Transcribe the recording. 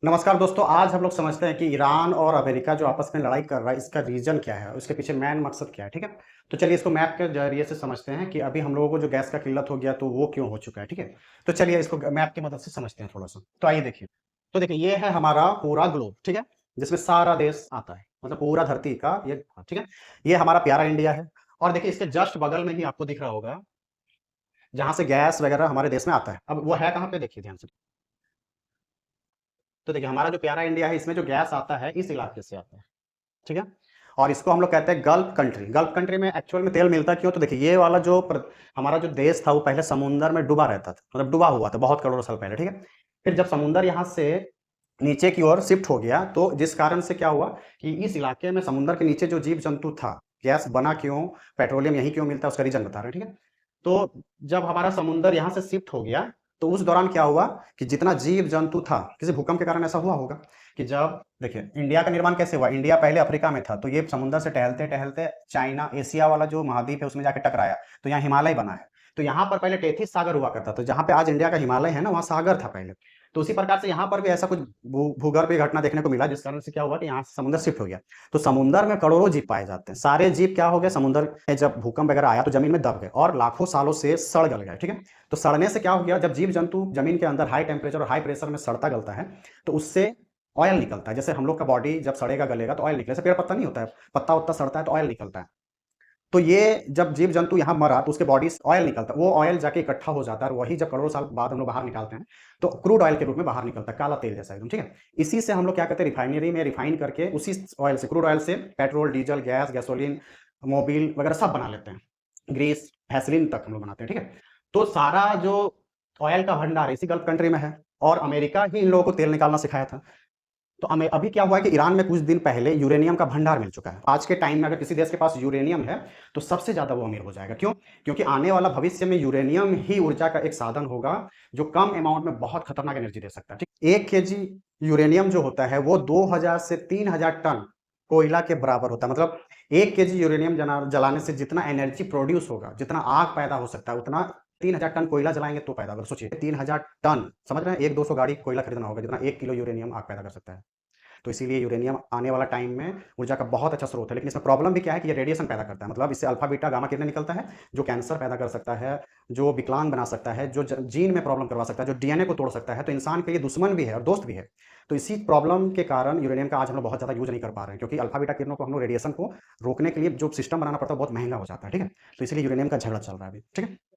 नमस्कार दोस्तों, आज हम लोग समझते हैं कि ईरान और अमेरिका जो आपस में लड़ाई कर रहा है, इसका रीज़न क्या है? उसके पीछे मेन मकसद क्या है, ठीक है? तो चलिए इसको मैप के ज़रिए से समझते हैं कि अभी हम लोगों को जो गैस का किल्लत हो गया, तो वो क्यों हो चुका है, ठीक है? तो चलिए इसको मैप की मदद से समझते हैं थोड़ा-सा। तो आइए देखिए। तो देखिए ये है हमारा पूरा ग्लोब, ठीक है? जिसमें सारा देश आता है, मतलब पूरा धरती का ये ठीक है? ये हमारा प्यारा इंडिया है और देखिए इसके जस्ट बगल में ही आपको दिख रहा होगा, जहाँ से गैस वगैरह हमारे देश में आता है। अब वो है कहाँ पे देखिए ध्यान से। तो देखिए हमारा जो प्यारा इंडिया है, इसमें जो गैस आता है, इस इलाके से आता है। ठीक है? और इसको हम लोग कहते हैं गल्फ कंट्री। गल्फ कंट्री में एक्चुअल में तेल मिलता क्यों? तो देखिए ये वाला जो हमारा जो देश था वो पहले समुंदर में डूबा रहता था, मतलब डूबा हुआ था बहुत करोड़ों साल पहले, ठीक है? फिर जब समुंदर यहाँ से नीचे की ओर शिफ्ट हो गया, तो जिस कारण से क्या हुआ कि इस इलाके में समुंदर के नीचे जो जीव जंतु था, गैस बना क्यों, पेट्रोलियम यहीं क्यों मिलता है, उसका रीजन बता रहे हैं, ठीक है? तो जब हमारा समुंदर यहाँ से शिफ्ट हो गया, तो उस दौरान क्या हुआ कि जितना जीव जंतु था, किसी भूकंप के कारण ऐसा हुआ होगा कि जब देखिए इंडिया का निर्माण कैसे हुआ? इंडिया पहले अफ्रीका में था, तो ये समुद्र से टहलते-टहलते चाइना, एशिया वाला जो महाद्वीप है उसमें जाके टकराया, तो यहाँ हिमालय बना है। तो यहाँ पर पहले टेथिस सागर हुआ करता था, जहाँ पे आज इंडिया का हिमालय है ना, वहाँ सागर था पहले। तो उसी प्रकार से यहाँ पर भी ऐसा कुछ भूगर्भीय घटना देखने को मिला, जिस कारण से क्या हुआ कि यहाँ से समुद्र शिफ्ट हो गया। तो समुद्र में करोड़ों जीव पाए जाते हैं। सारे जीव क्या हो गए, समुद्र में जब भूकंप वगैरह आया तो जमीन में दब गए और लाखों सालों से सड़ गल गए, ठीक है? तो सड़ने से क्या हो गया, जब जीव जंतु जमीन के अंदर हाई टेम्परेचर और हाई प्रेशर में सड़ता गलता है, तो उससे ऑयल निकलता है। जैसे हम लोग का बॉडी जब सड़ेगा गलेगा तो ऑयल निकले, जैसे पेड़ पत्ता नहीं होता है, पत्ता वत्ता सड़ता है तो ऑयल निकलता है। तो ये जब जीव जंतु यहाँ मरा तो उसके बॉडी से ऑयल निकलता है, वो ऑयल जाके इकट्ठा हो जाता है और वही जब करोड़ों साल बाद हम लोग बाहर निकालते हैं, तो क्रूड ऑयल के रूप में बाहर निकलता है, काला तेल जैसा एकदम, ठीक है? इसी से हम लोग क्या करते हैं, रिफाइनरी में रिफाइन करके उसी ऑयल से, क्रूड ऑयल से petrol, diesel, gas, gasoline, Mobil वगैरह सब बना लेते हैं। ग्रीस, वैसलीन तक हम लोग बनाते हैं, ठीक है? तो सारा जो ऑयल का भंडार इसी गल्फ कंट्री में है और अमेरिका ही इन लोगों को तेल निकालना सिखाया था। तो अभी क्या हुआ है कि ईरान में कुछ दिन पहले यूरेनियम का भंडार मिल चुका है। आज के टाइम में अगर किसी देश के पास यूरेनियम है, तो सबसे ज़्यादा वो अमीर हो जाएगा। क्यों? क्योंकि आने वाला भविष्य में यूरेनियम ही ऊर्जा का एक साधन होगा, जो कम अमाउंट में बहुत खतरनाक एनर्जी दे सकता है, ठीक? 1 केजी यूरेनियम जो होता है, वो 2000 से 3000 टन कोयला के बराबर होता है। मतलब 1 केजी यूरेनियम जलाने से जितना एनर्जी प्रोड्यूस होगा, जितना आग पैदा हो सकता है, उतना 3000 टन कोयला जलाएँगे तो पैदा होगा। सोचिए 3000 टन, समझ रहे हैं? 1-200 गाड़ी कोयला खरीदना होगा, जितना 1 किलो यूरेनियम आग पैदा कर सकता है। तो इसीलिए यूरेनियम आने वाला टाइम में ऊर्जा का बहुत अच्छा स्रोत है। लेकिन इसमें प्रॉब्लम भी क्या है कि ये रेडिएशन पैदा करता है, मतलब इससे अल्फा बीटा गामा किरणें निकलता है, जो कैंसर पैदा कर सकता है, जो विकलांग बना सकता है, जो जीन में प्रॉब्लम करवा सकता है, जो डीएनए को तोड़ सकता है। तो इंसान के लिए दुश्मन भी है और दोस्त भी है। तो इसी प्रॉब्लम के कारण यूरेनियम का आज हम लोग बहुत ज़्यादा यूज नहीं कर पा रहे हैं, क्योंकि अल्फा बीटा किरणों को हम लोग रेडिएशन को रोकने के लिए जो सिस्टम बनाना पड़ता है, बहुत महंगा हो जाता है, ठीक है? तो इसलिए यूरेनियम का झगड़ा चल रहा है अभी, ठीक है?